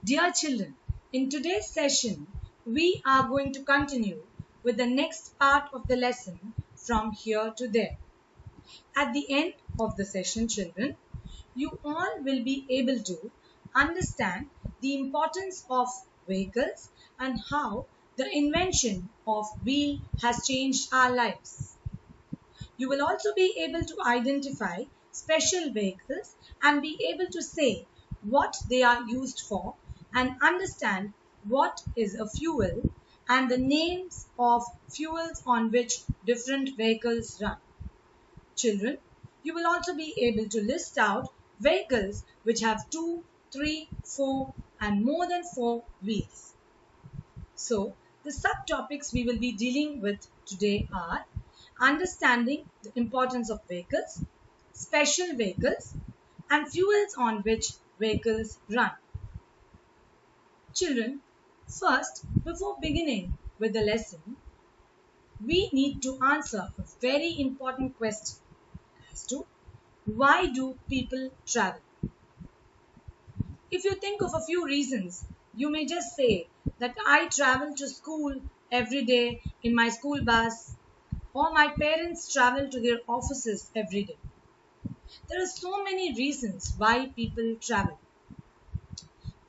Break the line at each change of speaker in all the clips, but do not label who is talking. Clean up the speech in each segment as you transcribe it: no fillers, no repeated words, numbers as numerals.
Dear children, in today's session, we are going to continue with the next part of the lesson from here to there. At the end of the session, children, you all will be able to understand the importance of vehicles and how the invention of wheel has changed our lives. You will also be able to identify special vehicles and be able to say what they are used for and understand what is a fuel and the names of fuels on which different vehicles run. Children, you will also be able to list out vehicles which have 2, 3, 4 and more than 4 wheels. So, the subtopics we will be dealing with today are understanding the importance of vehicles, special vehicles, and fuels on which vehicles run. Children, first, before beginning with the lesson, we need to answer a very important question as to why do people travel? If you think of a few reasons, you may just say that I travel to school every day in my school bus, or my parents travel to their offices every day. There are so many reasons why people travel.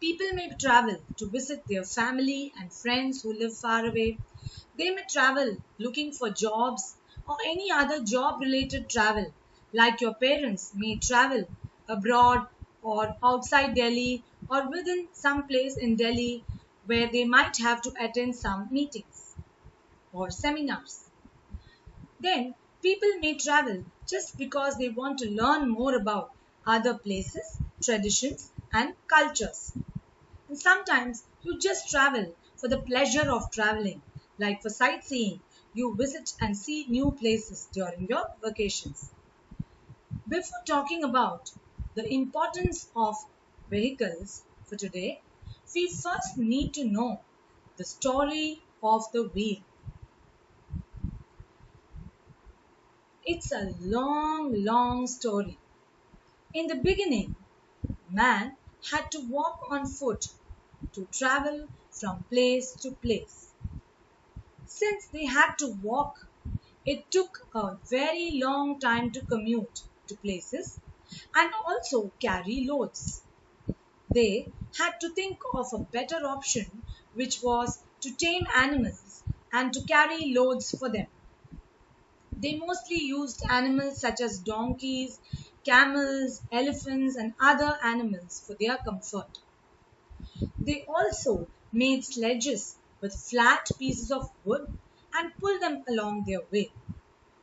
People may travel to visit their family and friends who live far away. They may travel looking for jobs or any other job related travel, like your parents may travel abroad or outside Delhi or within some place in Delhi where they might have to attend some meetings or seminars. Then people may travel just because they want to learn more about other places, traditions, and cultures. And sometimes you just travel for the pleasure of traveling, like for sightseeing. You visit and see new places during your vacations. Before talking about the importance of vehicles for today, we first need to know the story of the wheel. It's a long, long story. In the beginning, man had to walk on foot to travel from place to place. Since they had to walk, it took a very long time to commute to places and also carry loads. They had to think of a better option, which was to tame animals and to carry loads for them. They mostly used animals such as donkeys, camels, elephants, and other animals for their comfort. They also made sledges with flat pieces of wood and pulled them along their way.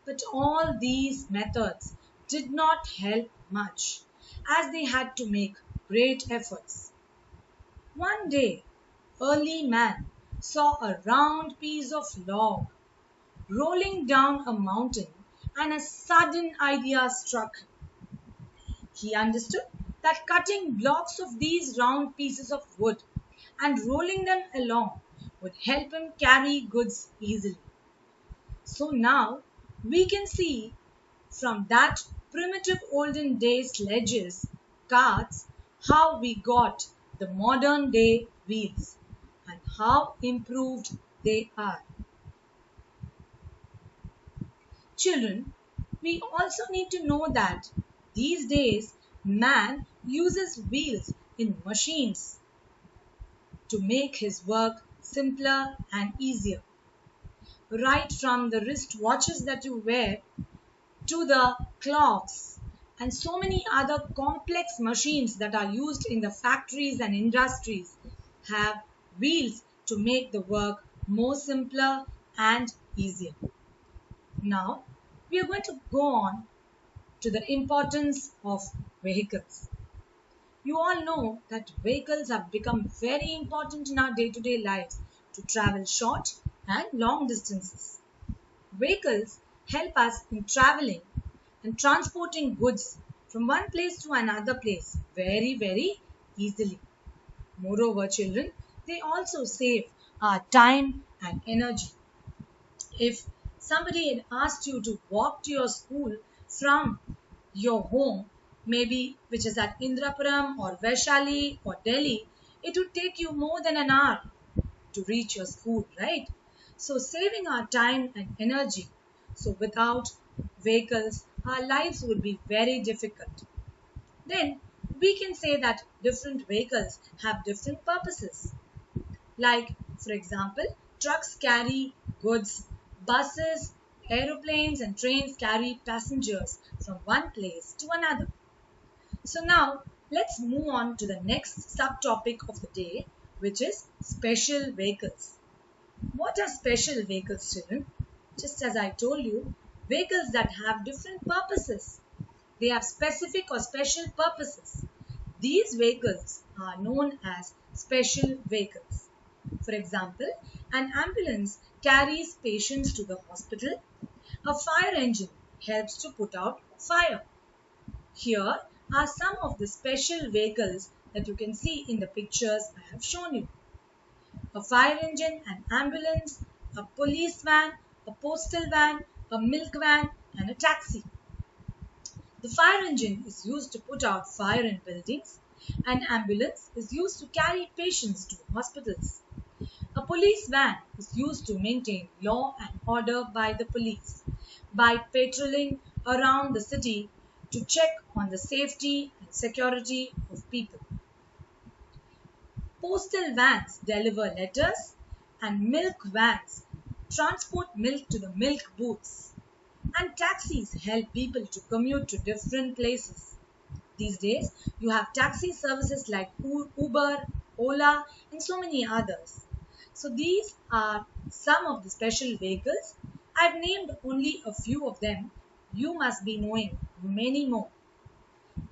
But all these methods did not help much, as they had to make great efforts. One day, early man saw a round piece of log rolling down a mountain, and a sudden idea struck him. He understood that cutting blocks of these round pieces of wood and rolling them along would help him carry goods easily. So now we can see from that primitive olden day sledges, carts, how we got the modern day wheels and how improved they are. Children, we also need to know that these days man uses wheels in machines to make his work simpler and easier. Right from the wrist watches that you wear to the clocks and so many other complex machines that are used in the factories and industries have wheels to make the work more simpler and easier. Now, we are going to go on to the importance of vehicles. You all know that vehicles have become very important in our day-to-day lives to travel short and long distances. Vehicles help us in traveling and transporting goods from one place to another place very, very easily. Moreover, children, they also save our time and energy. If somebody had asked you to walk to your school from your home, maybe which is at Indrapuram or Vaishali or Delhi, it would take you more than an hour to reach your school, right? So saving our time and energy. So without vehicles, our lives would be very difficult. Then we can say that different vehicles have different purposes. Like, for example, trucks carry goods, buses, aeroplanes, and trains carry passengers from one place to another. So now let's move on to the next subtopic of the day, which is special vehicles. What are special vehicles, children? Just as I told you, vehicles that have different purposes. They have specific or special purposes. These vehicles are known as special vehicles. For example, an ambulance carries patients to the hospital. A fire engine helps to put out fire. Here are some of the special vehicles that you can see in the pictures I have shown you. A fire engine, an ambulance, a police van, a postal van, a milk van, and a taxi. The fire engine is used to put out fire in buildings. An ambulance is used to carry patients to hospitals. A police van is used to maintain law and order by the police by patrolling around the city to check on the safety and security of people. Postal vans deliver letters and milk vans transport milk to the milk booths. And taxis help people to commute to different places. These days, you have taxi services like Uber, Ola, and so many others. So these are some of the special vehicles. I've named only a few of them. You must be knowing many more.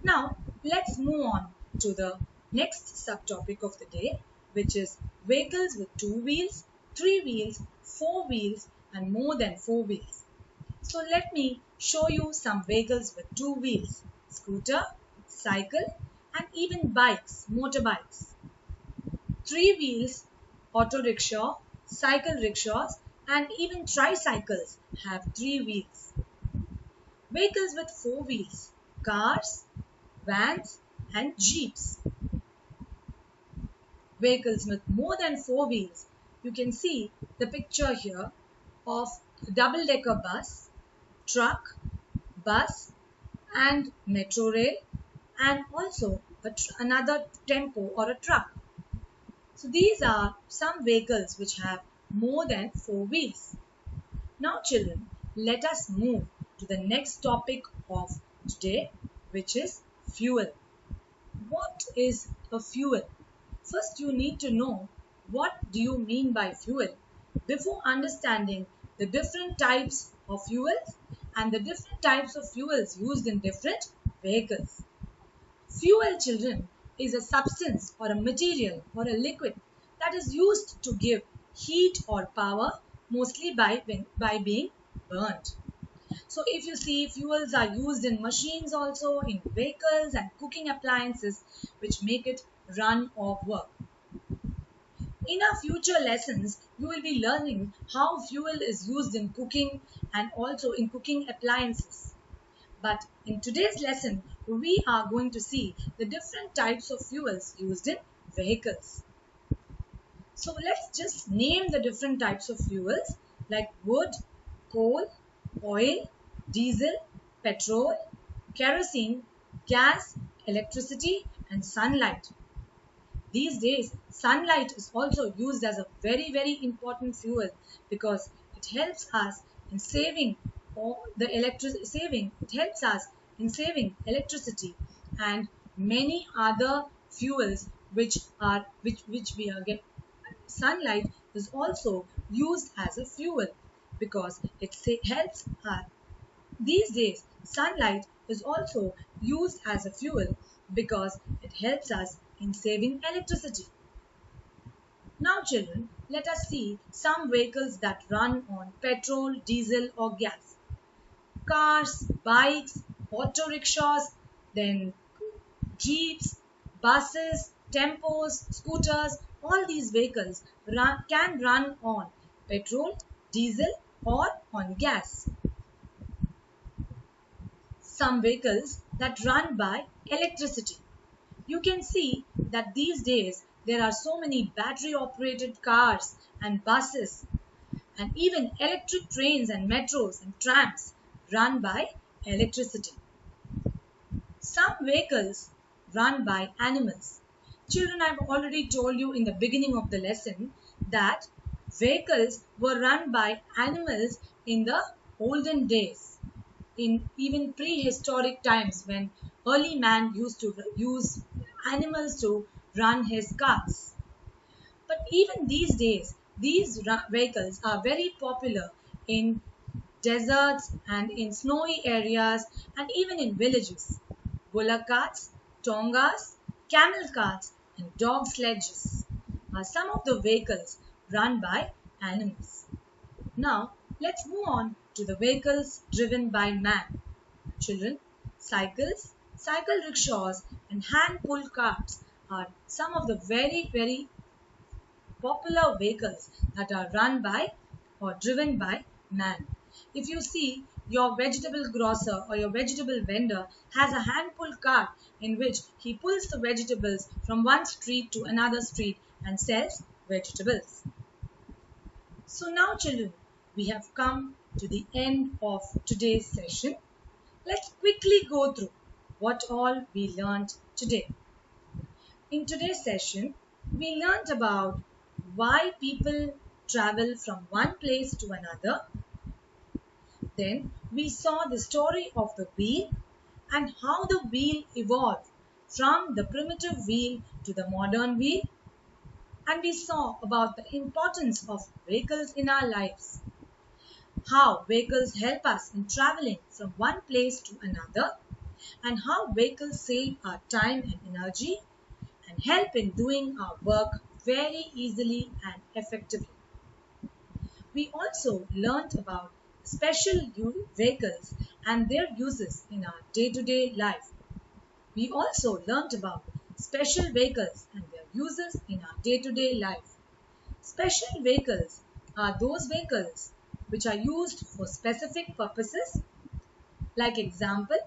Now, let's move on to the next subtopic of the day, which is vehicles with 2 wheels, 3 wheels, 4 wheels, and more than 4 wheels. So let me show you some vehicles with 2 wheels: scooter, cycle, and even bikes, motorbikes. 3 wheels, auto rickshaw, cycle rickshaws, and even tricycles have 3 wheels. Vehicles with 4 wheels: cars, vans, and jeeps. Vehicles with more than 4 wheels. You can see the picture here of a double-decker bus, truck, bus, and metro rail, and also another tempo or a truck. So these are some vehicles which have more than 4 wheels. Now children, let us move to the next topic of today, which is fuel. What is a fuel? First you need to know what do you mean by fuel before understanding the different types of fuels and the different types of fuels used in different vehicles. Fuel, children, is a substance or a material or a liquid that is used to give heat or power, mostly by being burnt. So if you see, fuels are used in machines also, in vehicles and cooking appliances, which make it run or work. In our future lessons, you will be learning how fuel is used in cooking and also in cooking appliances. But in today's lesson, we are going to see the different types of fuels used in vehicles. So let's just name the different types of fuels like wood, coal, oil, diesel, petrol, kerosene, gas, electricity, and sunlight. These days, sunlight is also used as a very important fuel because it helps us in saving it helps us in saving electricity and many other fuels which we are getting. Sunlight is also used as a fuel because it helps us. These days, sunlight is also used as a fuel because it helps us in saving electricity. Now children, let us see some vehicles that run on petrol, diesel or gas. Cars, bikes, auto rickshaws, then jeeps, buses, tempos, scooters, all these vehicles can run on petrol, diesel or on gas. Some vehicles that run by electricity. You can see that these days there are so many battery operated cars and buses and even electric trains and metros and trams run by electricity. Some vehicles run by animals. Children, I've already told you in the beginning of the lesson that vehicles were run by animals in the olden days, in even prehistoric times when early man used to use animals to run his cars. But even these days, these vehicles are very popular in deserts and in snowy areas and even in villages. Bullock carts, tongas, camel carts, and dog sledges are some of the vehicles run by animals. Now, let's move on to the vehicles driven by man. Children, cycles, cycle rickshaws, and hand pulled carts are some of the very popular vehicles that are run by or driven by man. If you see your vegetable grocer or your vegetable vendor has a hand pulled cart in which he pulls the vegetables from one street to another street and sells vegetables. So now children, we have come to the end of today's session. Let's quickly go through what all we learned today. In today's session, we learned about why people travel from one place to another. Then we saw the story of the wheel and how the wheel evolved from the primitive wheel to the modern wheel. And we saw about the importance of vehicles in our lives, how vehicles help us in traveling from one place to another, and how vehicles save our time and energy and help in doing our work very easily and effectively. We also learnt about special vehicles and their uses in our day-to-day life. We also learnt about special vehicles and their uses in our day-to-day life. Special vehicles are those vehicles which are used for specific purposes, like example,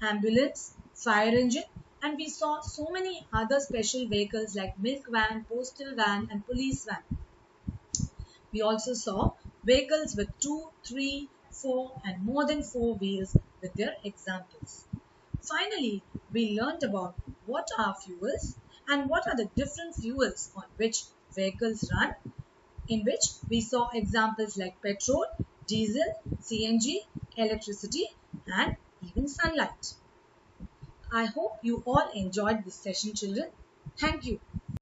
ambulance, fire engine, and we saw so many other special vehicles like milk van, postal van, and police van. We also saw vehicles with 2, 3, 4, and more than 4 wheels with their examples. Finally, we learnt about what are fuels and what are the different fuels on which vehicles run, in which we saw examples like petrol, diesel, CNG, electricity, and even sunlight. I hope you all enjoyed this session, children. Thank you.